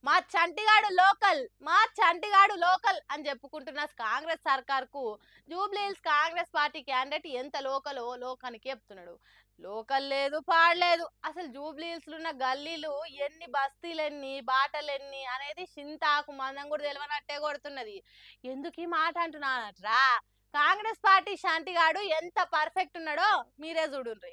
మా చంటిగాడు లోకల్, మా చంటిగాడు లోకల్ అని చెప్పుకుంటున్న కాంగ్రెస్ సర్కార్కు జూబ్లీహిల్స్ కాంగ్రెస్ పార్టీ క్యాండిడేట్ ఎంత లోకలో లోకానికి చెప్తున్నాడు. లోకల్ లేదు పాడలేదు, అసలు జూబ్లీహిల్స్ ఉన్న గల్లీలు ఎన్ని బస్తీలెన్ని బాటలెన్ని అనేది చింతాకు మందం కూడా తెలియనట్టే కొడుతున్నది. ఎందుకు ఈ మాట అంటున్నానట్రా, కాంగ్రెస్ పార్టీ శాంతిగాడు ఎంత పర్ఫెక్ట్ ఉన్నాడో మీరే చూడుండ్రి.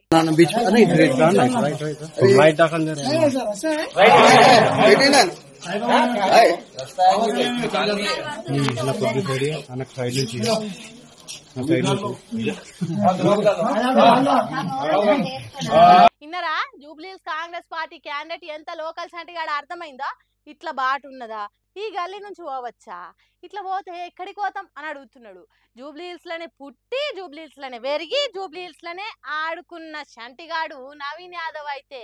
ఇన్నరా జూబ్లీహిల్స్ కాంగ్రెస్ పార్టీ క్యాండిడేట్ ఎంత లోకల్ శాంతిగాడు అర్థమైందా? ఇట్లా బాట ఉన్నదా, ఈ గల్లీ నుంచి పోవచ్చా, ఇట్లా పోతే ఎక్కడికి పోతాం అని అడుగుతున్నాడు. జూబ్లీహిల్స్ లోనే పుట్టి జూబ్లీహిల్స్ లోనే పెరిగి జూబ్లీహిల్స్ లోనే ఆడుకున్న శంటిగాడు నవీన్ యాదవ్ అయితే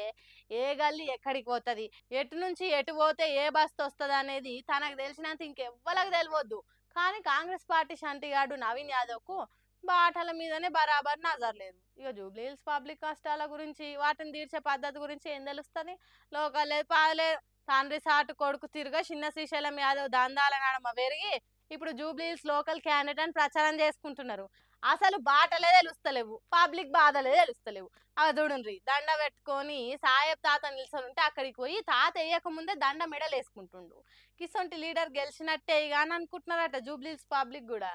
ఏ గల్లీ ఎక్కడికి పోతుంది, ఎటు నుంచి ఎటు పోతే ఏ బస్ వస్తుంది అనేది తనకు తెలిసినంత ఇంకెవ్వలకు తెలియవద్దు. కానీ కాంగ్రెస్ పార్టీ శంటిగాడు నవీన్ యాదవ్ కు బాటల మీదనే బరాబర్ నజర్ లేదు. ఇక జూబ్లీహిల్స్ పబ్లిక్ కష్టాల గురించి వాటిని తీర్చే పద్ధతి గురించి ఏం తెలుస్తుంది? లోకల్ పాలే తండ్రి సాటు కొడుకు తిరుగా చిన్న శ్రీశైలం యాదవ్ దందాల నడమ పెరిగి ఇప్పుడు జూబ్లీహిల్స్ లోకల్ క్యాండిడేట్ అని ప్రచారం చేసుకుంటున్నారు. అసలు బాటలే తెలుస్తలేవు, పబ్లిక్ బాధలే తెలుస్తలేవు. అవి చూడుండ్రి, దండ పెట్టుకొని సాహెబ్ తాత నిల్చొని ఉంటే అక్కడికి పోయి తాత వేయక ముందే దండ మెడలు వేసుకుంటుండు. కిసొంటి లీడర్ గెలిచినట్టే కానీ అనుకుంటున్నారట జూబ్లీహిల్స్ పబ్లిక్ కూడా.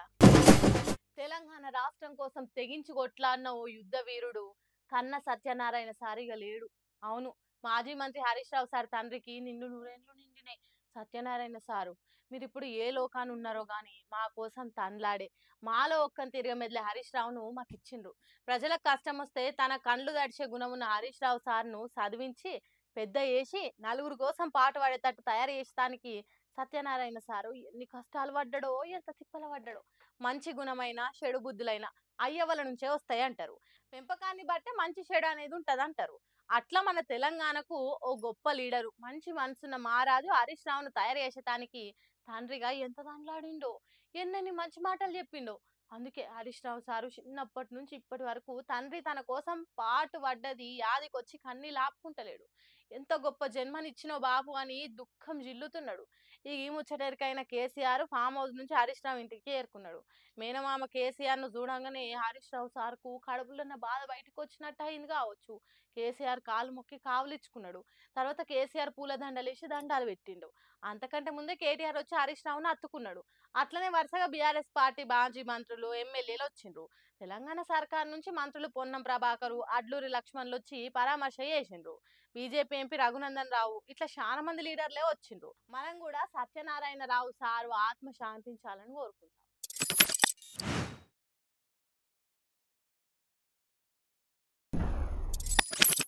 తెలంగాణ రాష్ట్రం కోసం తెగించి కొట్లాడిన ఓ యుద్ధ వీరుడు కన్న సత్యనారాయణ సారిగా లేడు. అవును, మాజీ మంత్రి హరీష్ రావు సార్ తండ్రికి నిండు నూరేళ్లు నిండినాయి. సత్యనారాయణ సారు మీరు ఇప్పుడు ఏ లోకాన్ని ఉన్నారో గాని మా కోసం తన్లాడే మాలో ఒక్కని తిరగమెదిలే హరీష్ రావును మాకు ఇచ్చిండ్రు. ప్రజలకు కష్టం వస్తే తన కండ్లు దడిచే గుణం ఉన్న హరీష్ రావు సార్ను చదివించి పెద్ద చేసి నలుగురు కోసం పాటు పడేటట్టు తయారు చేసడానికి సత్యనారాయణ సారు ఎన్ని కష్టాలు పడ్డాడో, ఎంత తిప్పలు పడ్డాడో. మంచి గుణమైన చెడు బుద్ధులైన అయ్యవల నుంచే వస్తాయి అంటారు. పెంపకాన్ని బట్టే మంచి చెడు అనేది ఉంటది అంటారు. అట్లా మన తెలంగాణకు ఓ గొప్ప లీడరు, మంచి మనసున్న మహారాజు హరీష్ రావును తయారు చేసేటానికి తండ్రిగా ఎంత దాంట్లాడిండో, ఎన్నెన్ని మంచి మాటలు చెప్పిండో. అందుకే హరీష్ రావు సారు చిన్నప్పటి నుంచి ఇప్పటి వరకు తండ్రి తన కోసం పాటు పడ్డది యాదికొచ్చి కన్నీళ్ళు ఆపుకుంటలేడు. ఎంత గొప్ప జన్మనిచ్చినో బాబు అని దుఃఖం జిల్లుతున్నాడు. ఈ ముచ్చటరికైన కేసీఆర్ ఫామ్ హౌస్ నుంచి హరీష్ రావు ఇంటికి చేరుకున్నాడు. మేనమామ కేసీఆర్ ను చూడంగానే హరీష్ రావు సార్కు కడుపులున్న బాధ బయటకు వచ్చినట్టు అయింది కావచ్చు. కేసీఆర్ కాలు మొక్కి కావులిచ్చుకున్నాడు. తర్వాత కేసీఆర్ పూలదండలేసి దండాలు పెట్టిండు. అంతకంటే ముందే కేటీఆర్ వచ్చి హరీష్ రావును అత్తుకున్నాడు. అట్లనే వరుసగా బీఆర్ఎస్ పార్టీ మాజీ మంత్రులు ఎమ్మెల్యేలు వచ్చిండ్రు. తెలంగాణ సర్కార్ నుంచి మంత్రులు పొన్నం ప్రభాకరు, అడ్లూరి లక్ష్మణ్లు వచ్చి పరామర్శ చేసిండ్రు. బీజేపీ ఎంపీ రఘునందన్ రావు ఇట్లా చాలా మంది లీడర్లే వచ్చిండ్రు. మనం కూడా సత్యనారాయణ రావు సారు ఆత్మ శాంతించాలని కోరుకుంటాం.